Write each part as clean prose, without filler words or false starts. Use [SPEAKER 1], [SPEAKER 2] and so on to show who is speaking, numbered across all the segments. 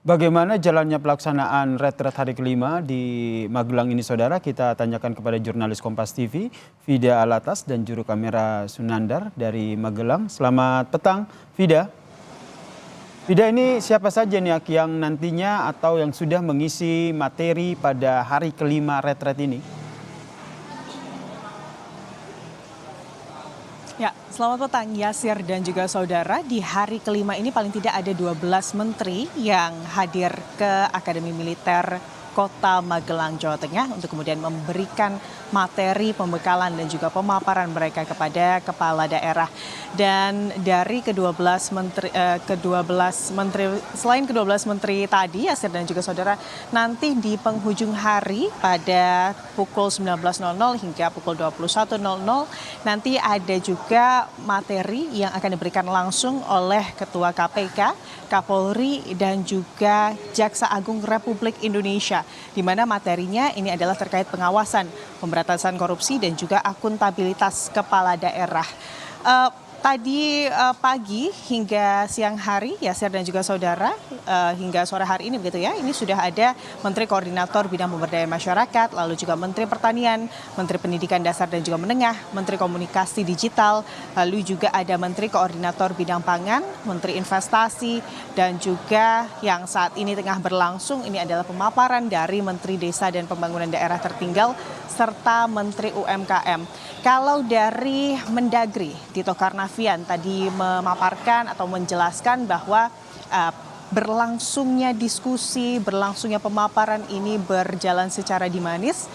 [SPEAKER 1] Bagaimana jalannya pelaksanaan retret hari kelima di Magelang ini saudara? Kita tanyakan kepada jurnalis Kompas TV, Vida Alatas dan juru kamera Sunandar dari Magelang. Selamat petang, Vida. Vida, ini siapa saja nih yang nantinya atau yang sudah mengisi materi pada hari kelima retret ini?
[SPEAKER 2] Ya, selamat petang Yasir dan juga saudara. Di hari kelima ini paling tidak ada 12 menteri yang hadir ke Akademi Militer Kota Magelang, Jawa Tengah untuk kemudian memberikan materi pembekalan dan juga pemaparan mereka kepada kepala daerah. Dan dari ke-12 menteri selain ke-12 menteri tadi Yasir dan juga saudara, nanti di penghujung hari pada pukul 19.00 hingga pukul 21.00 nanti ada juga materi yang akan diberikan langsung oleh Ketua KPK, Kapolri dan juga Jaksa Agung Republik Indonesia, di mana materinya ini adalah terkait pengawasan, pemberantasan korupsi dan juga akuntabilitas kepala daerah. Tadi pagi hingga siang hari, Yasir dan juga saudara, hingga sore hari ini begitu ya, ini sudah ada Menteri Koordinator Bidang Pemberdayaan Masyarakat, lalu juga Menteri Pertanian, Menteri Pendidikan Dasar dan juga Menengah, Menteri Komunikasi Digital, lalu juga ada Menteri Koordinator Bidang Pangan, Menteri Investasi, dan juga yang saat ini tengah berlangsung ini adalah pemaparan dari Menteri Desa dan Pembangunan Daerah Tertinggal, serta Menteri UMKM. Kalau dari Mendagri, Tito Karnavian tadi memaparkan atau menjelaskan bahwa berlangsungnya diskusi, berlangsungnya pemaparan ini berjalan secara dinamis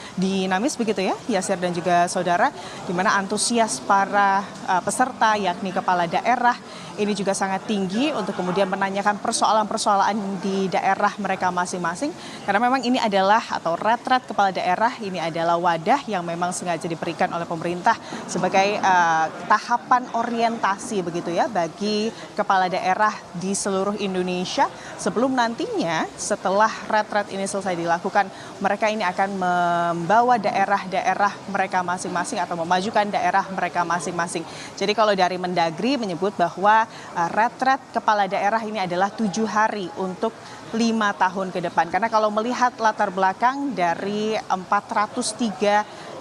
[SPEAKER 2] begitu ya, Yasir dan juga saudara, di mana antusias para peserta yakni kepala daerah ini juga sangat tinggi untuk kemudian menanyakan persoalan-persoalan di daerah mereka masing-masing, karena memang ini adalah atau retret kepala daerah ini adalah wadah yang memang sengaja diberikan oleh pemerintah sebagai tahapan orientasi begitu ya bagi kepala daerah di seluruh Indonesia, sebelum nantinya setelah retret ini selesai dilakukan, mereka ini akan membawa daerah-daerah mereka masing-masing atau memajukan daerah mereka masing-masing. Jadi kalau dari Mendagri menyebut bahwa retret kepala daerah ini adalah 7 hari untuk 5 tahun ke depan. Karena kalau melihat latar belakang dari 403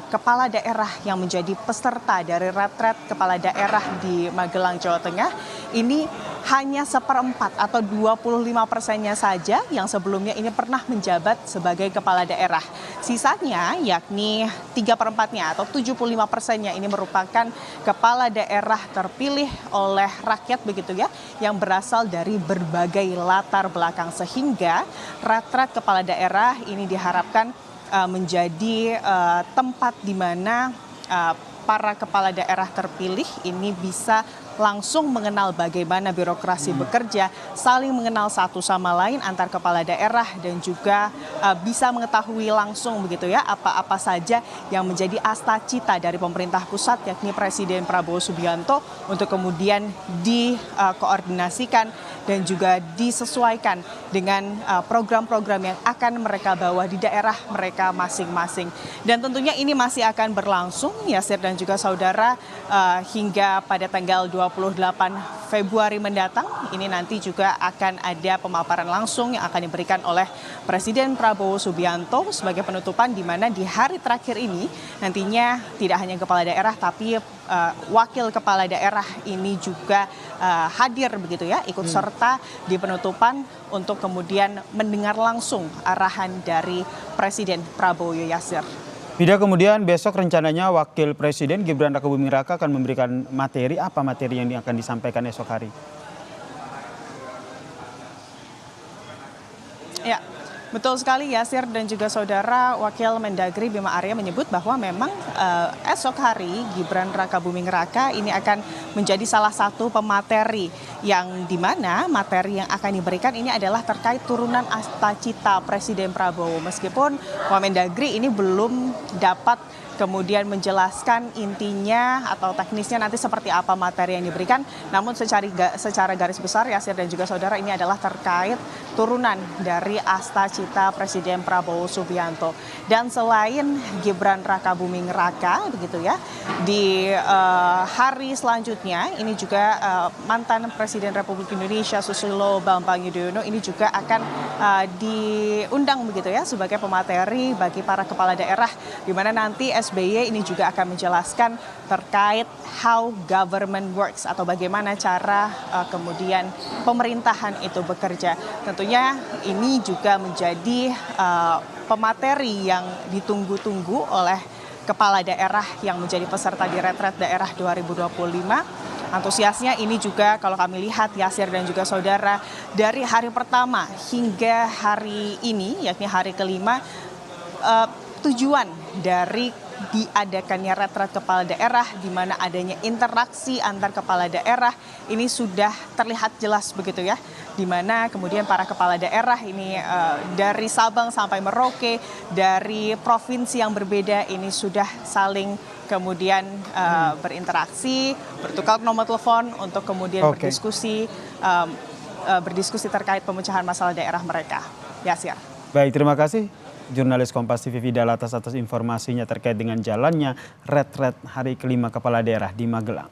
[SPEAKER 2] kepala daerah yang menjadi peserta dari retret kepala daerah di Magelang, Jawa Tengah, ini hanya 1/4 atau 25%-nya saja yang sebelumnya ini pernah menjabat sebagai kepala daerah. Sisanya yakni 3/4-nya atau 75%-nya ini merupakan kepala daerah terpilih oleh rakyat begitu ya, yang berasal dari berbagai latar belakang, sehingga retret kepala daerah ini diharapkan menjadi tempat di mana para kepala daerah terpilih ini bisa langsung mengenal bagaimana birokrasi bekerja, saling mengenal satu sama lain antar kepala daerah dan juga bisa mengetahui langsung begitu ya apa-apa saja yang menjadi asta cita dari pemerintah pusat yakni Presiden Prabowo Subianto untuk kemudian dikoordinasikan dan juga disesuaikan dengan program-program yang akan mereka bawa di daerah mereka masing-masing. Dan tentunya ini masih akan berlangsung Yasir dan juga saudara hingga pada tanggal 28 Februari mendatang. Ini nanti juga akan ada pemaparan langsung yang akan diberikan oleh Presiden Prabowo Subianto sebagai penutupan, di mana di hari terakhir ini nantinya tidak hanya kepala daerah tapi wakil kepala daerah ini juga hadir begitu ya, ikut serta di penutupan untuk kemudian mendengar langsung arahan dari Presiden Prabowo, Yasir.
[SPEAKER 1] Vida, kemudian besok rencananya Wakil Presiden Gibran Rakabuming Raka akan memberikan materi, apa materi yang akan disampaikan esok hari?
[SPEAKER 2] Ya, betul sekali Yasir dan juga saudara. Wakil Mendagri Bima Arya menyebut bahwa memang esok hari Gibran Rakabuming Raka ini akan menjadi salah satu pemateri, yang dimana materi yang akan diberikan ini adalah terkait turunan asta cita Presiden Prabowo. Meskipun Wamendagri ini belum dapat kemudian menjelaskan intinya atau teknisnya nanti seperti apa materi yang diberikan. Namun secara garis besar Yasir dan juga saudara, ini adalah terkait turunan dari Asta Cita Presiden Prabowo Subianto. Dan selain Gibran Rakabuming Raka begitu ya, di hari selanjutnya ini juga mantan Presiden Republik Indonesia Susilo Bambang Yudhoyono ini juga akan diundang begitu ya sebagai pemateri bagi para kepala daerah, di mana nanti SBY ini juga akan menjelaskan terkait how government works atau bagaimana cara kemudian pemerintahan itu bekerja. Tentunya ini juga menjadi pemateri yang ditunggu-tunggu oleh kepala daerah yang menjadi peserta di Retret Daerah 2025. Antusiasnya ini juga kalau kami lihat Yasir dan juga saudara, dari hari pertama hingga hari ini yakni hari kelima, tujuan dari diadakannya retret kepala daerah di mana adanya interaksi antar kepala daerah ini sudah terlihat jelas begitu ya, di mana kemudian para kepala daerah ini dari Sabang sampai Merauke, dari provinsi yang berbeda ini sudah saling kemudian berinteraksi, bertukar nomor telepon untuk kemudian berdiskusi terkait pemecahan masalah daerah mereka. Yasir.
[SPEAKER 1] Baik, terima kasih jurnalis Kompas TV Fida Alatas atas informasinya terkait dengan jalannya retret hari kelima kepala daerah di Magelang.